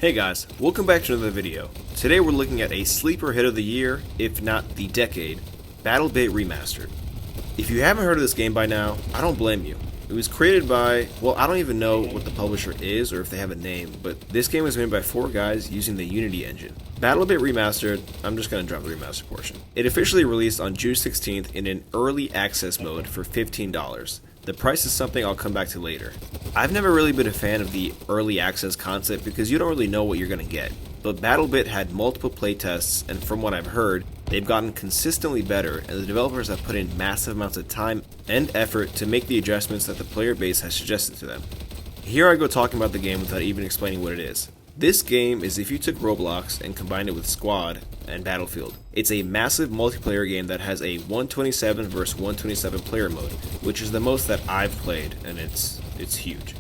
Hey guys, welcome back to another video. Today we're looking at a sleeper hit of the year, if not the decade, BattleBit Remastered. If you haven't heard of this game by now, I don't blame you. It was created by, well, I don't even know what the publisher is or if they have a name, but this game was made by 4 guys using the Unity engine. BattleBit Remastered, I'm just going to drop the remastered portion. It officially released on June 16th in an early access mode for $15. The price is something I'll come back to later. I've never really been a fan of the early access concept because you don't really know what you're going to get. But BattleBit had multiple playtests, and from what I've heard, they've gotten consistently better, and the developers have put in massive amounts of time and effort to make the adjustments that the player base has suggested to them. Here I go talking about the game without even explaining what it is. This game is if you took Roblox and combined it with COD and Battlefield. It's a massive multiplayer game that has a 127 vs 127 player mode, which is the most that I've played, and it's huge.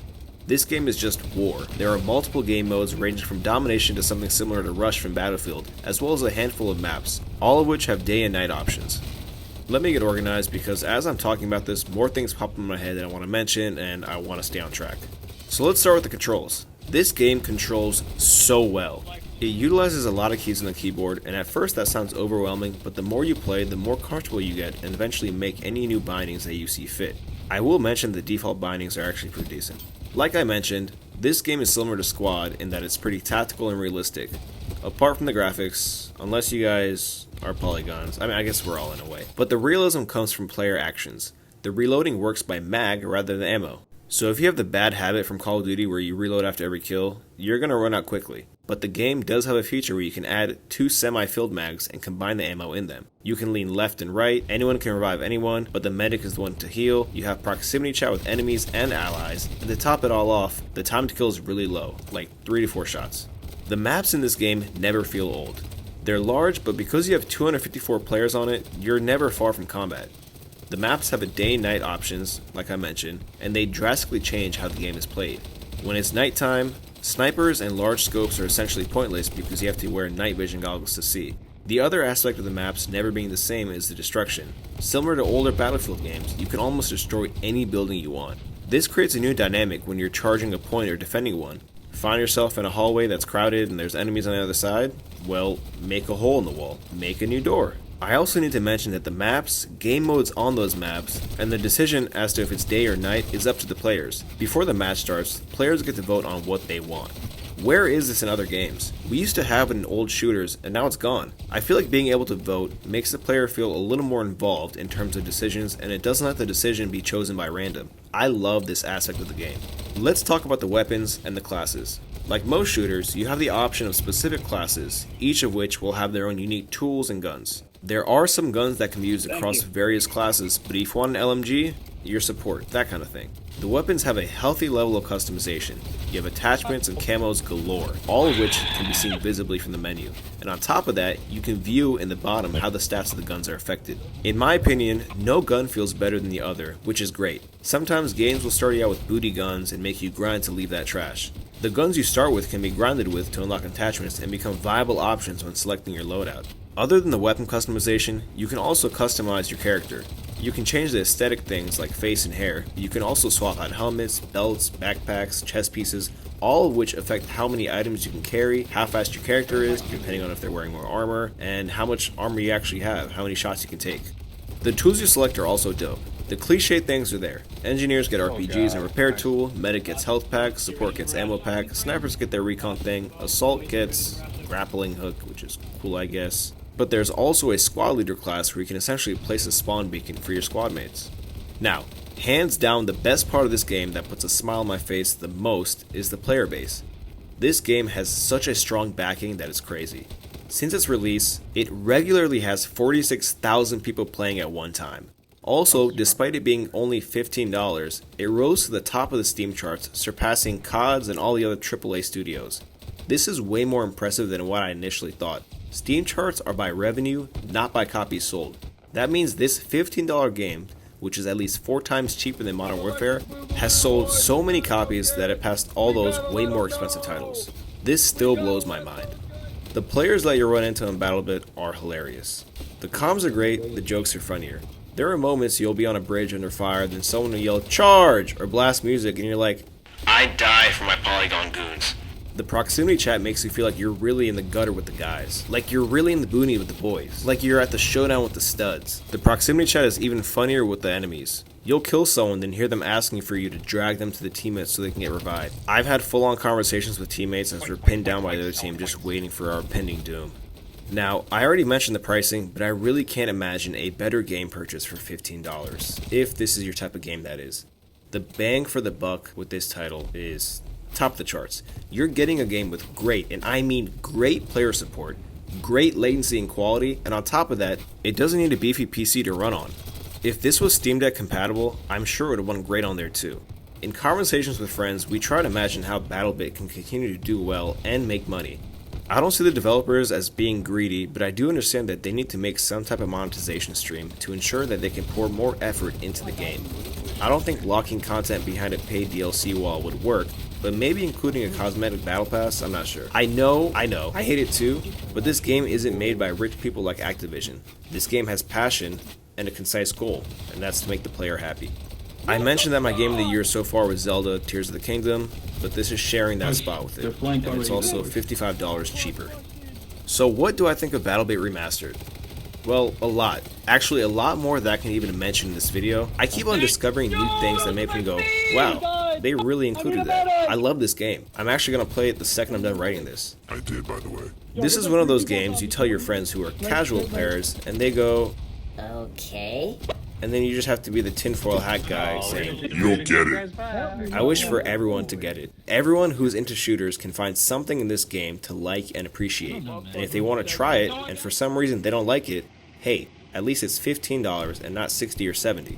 This game is just war. There are multiple game modes ranging from domination to something similar to Rush from Battlefield, as well as a handful of maps, all of which have day and night options. Let me get organized because as I'm talking about this, more things pop in my head that I want to mention and I want to stay on track. So let's start with the controls. This game controls so well. It utilizes a lot of keys on the keyboard, and at first that sounds overwhelming, but the more you play, the more comfortable you get and eventually make any new bindings that you see fit. I will mention the default bindings are actually pretty decent. Like I mentioned, this game is similar to Squad in that it's pretty tactical and realistic. Apart from the graphics, unless you guys are polygons, I guess we're all in a way. But the realism comes from player actions. The reloading works by mag rather than ammo. So if you have the bad habit from Call of Duty where you reload after every kill, you're going to run out quickly. But the game does have a feature where you can add 2 semi-filled mags and combine the ammo in them. You can lean left and right, anyone can revive anyone, but the medic is the one to heal. You have proximity chat with enemies and allies, and to top it all off, the time to kill is really low, like 3 to 4 shots. The maps in this game never feel old. They're large, but because you have 254 players on it, you're never far from combat. The maps have a day and night options, like I mentioned, and they drastically change how the game is played. When it's nighttime, snipers and large scopes are essentially pointless because you have to wear night vision goggles to see. The other aspect of the maps never being the same is the destruction. Similar to older Battlefield games, you can almost destroy any building you want. This creates a new dynamic when you're charging a point or defending one. Find yourself in a hallway that's crowded and there's enemies on the other side? Well, make a hole in the wall. Make a new door. I also need to mention that the maps, game modes on those maps, and the decision as to if it's day or night is up to the players. Before the match starts, players get to vote on what they want. Where is this in other games? We used to have it in old shooters, and now it's gone. I feel like being able to vote makes the player feel a little more involved in terms of decisions, and it doesn't let the decision be chosen by random. I love this aspect of the game. Let's talk about the weapons and the classes. Like most shooters, you have the option of specific classes, each of which will have their own unique tools and guns. There are some guns that can be used across various classes, but if you want an LMG, your support, that kind of thing. The weapons have a healthy level of customization. You have attachments and camos galore, all of which can be seen visibly from the menu. And on top of that, you can view in the bottom how the stats of the guns are affected. In my opinion, no gun feels better than the other, which is great. Sometimes games will start you out with booty guns and make you grind to leave that trash. The guns you start with can be grinded with to unlock attachments and become viable options when selecting your loadout. Other than the weapon customization, you can also customize your character. You can change the aesthetic things like face and hair. You can also swap out helmets, belts, backpacks, chest pieces, all of which affect how many items you can carry, how fast your character is, depending on if they're wearing more armor, and how much armor you actually have, how many shots you can take. The tools you select are also dope. The cliche things are there. Engineers get RPGs and repair tool, medic gets health pack, support gets ammo pack, snipers get their recon thing, assault gets grappling hook, which is cool I guess. But there's also a squad leader class where you can essentially place a spawn beacon for your squad mates. Now, hands down the best part of this game that puts a smile on my face the most is the player base. This game has such a strong backing that it's crazy. Since its release, it regularly has 46,000 people playing at one time. Also, despite it being only $15, it rose to the top of the Steam charts, surpassing CODs and all the other AAA studios. This is way more impressive than what I initially thought. Steam charts are by revenue, not by copies sold. That means this $15 game, which is at least 4 times cheaper than Modern Warfare, has sold so many copies that it passed all those way more expensive titles. This still blows my mind. The players that you run into in BattleBit are hilarious. The comms are great, the jokes are funnier. There are moments you'll be on a bridge under fire, then someone will yell, "Charge!" or blast music, and you're like, "I die for my polygon goons." The proximity chat makes you feel like you're really in the gutter with the guys, like you're really in the boonies with the boys, like you're at the showdown with the studs. The proximity chat is even funnier with the enemies. You'll kill someone, then hear them asking for you to drag them to the teammates so they can get revived. I've had full-on conversations with teammates as we're pinned down by the other team just waiting for our pending doom. Now, I already mentioned the pricing, but I really can't imagine a better game purchase for $15, if this is your type of game, that is. The bang for the buck with this title is top of the charts. You're getting a game with great, and I mean great player support, great latency and quality, and on top of that, it doesn't need a beefy PC to run on. If this was Steam Deck compatible, I'm sure it would run great on there too. In conversations with friends, we try to imagine how BattleBit can continue to do well and make money. I don't see the developers as being greedy, but I do understand that they need to make some type of monetization stream to ensure that they can pour more effort into the game. I don't think locking content behind a paid DLC wall would work, but maybe including a cosmetic battle pass, I'm not sure. I know, I hate it too, but this game isn't made by rich people like Activision. This game has passion and a concise goal, and that's to make the player happy. I mentioned that my game of the year so far was Zelda Tears of the Kingdom, but this is sharing that spot with it, and it's also $55 cheaper. So what do I think of BattleBit Remastered? Well, a lot. Actually, a lot more that I can even mention in this video. I keep on discovering new things that make me go, wow, they really included that. I love this game. I'm actually going to play it the second I'm done writing this. I did, by the way. This is one of those games you tell your friends who are casual players, and they go, okay. And then you just have to be the tinfoil hat guy saying, You'll get it. I wish for everyone to get it. Everyone who's into shooters can find something in this game to like and appreciate. And if they want to try it, and for some reason they don't like it, hey, at least it's $15 and not $60 or $70.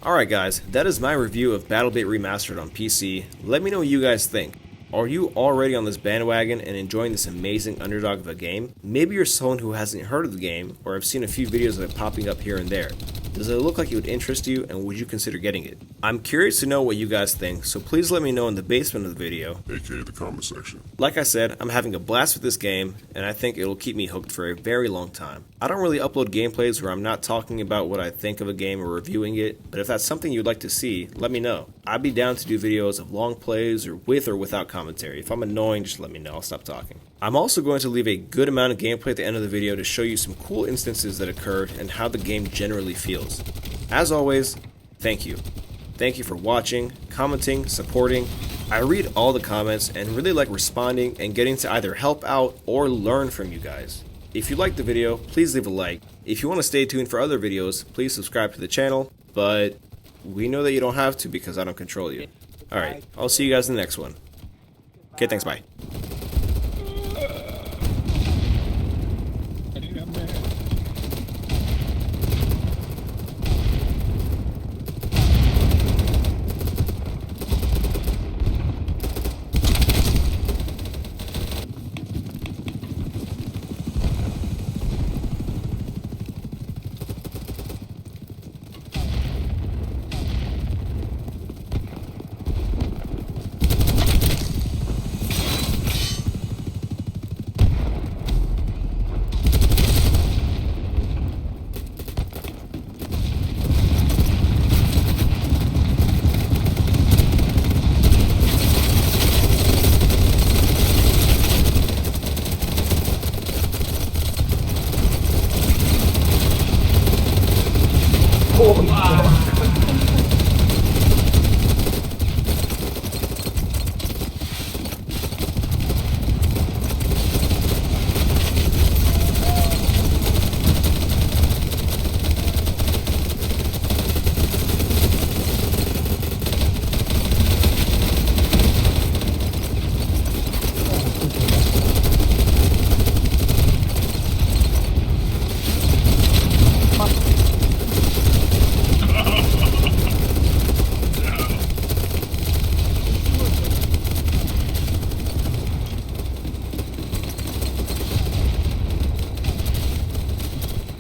Alright guys, that is my review of BattleBit Remastered on PC. Let me know what you guys think. Are you already on this bandwagon and enjoying this amazing underdog of a game? Maybe you're someone who hasn't heard of the game, or have seen a few videos of it popping up here and there. Does it look like it would interest you, and would you consider getting it? I'm curious to know what you guys think, so please let me know in the basement of the video, aka the comment section. Like I said, I'm having a blast with this game, and I think it'll keep me hooked for a very long time. I don't really upload gameplays where I'm not talking about what I think of a game or reviewing it, but if that's something you'd like to see, let me know. I'd be down to do videos of long plays or with or without commentary. If I'm annoying, just let me know, I'll stop talking. I'm also going to leave a good amount of gameplay at the end of the video to show you some cool instances that occurred and how the game generally feels. As always, thank you. Thank you for watching, commenting, supporting. I read all the comments and really like responding and getting to either help out or learn from you guys. If you liked the video, please leave a like. If you want to stay tuned for other videos, please subscribe to the channel, but we know that you don't have to because I don't control you. Alright, I'll see you guys in the next one. Okay, thanks, bye.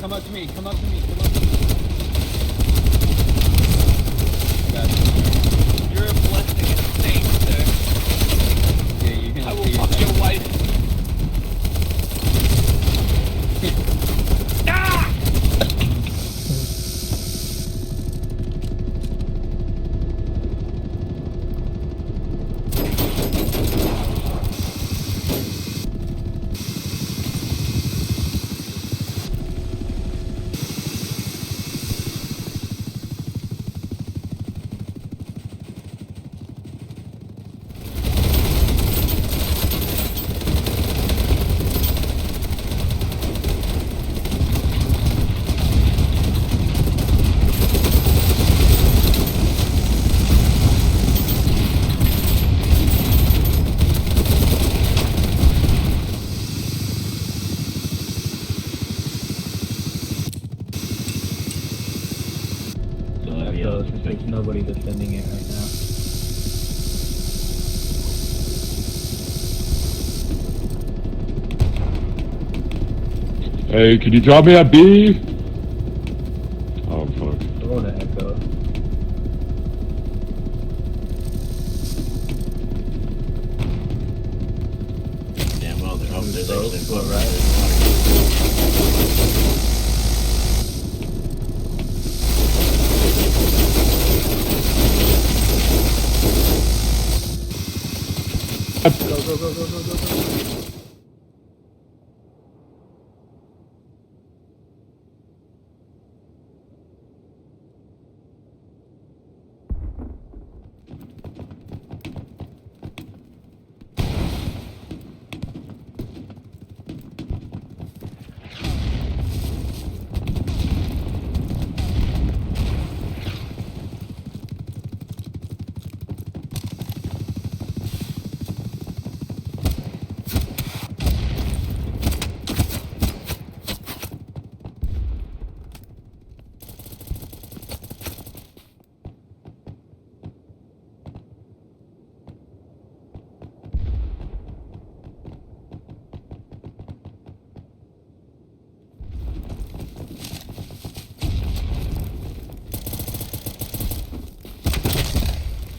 Come up to me, come up to me, come up to me. You're a blessing and a saint, sir. Yeah, you can I will fuck your wife. Ah! nobody defending it right now. Hey, can you drop me at B? Oh, fuck. Throw the echo. Damn well, there's actually a boat right.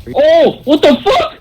Go. Oh, what the fuck?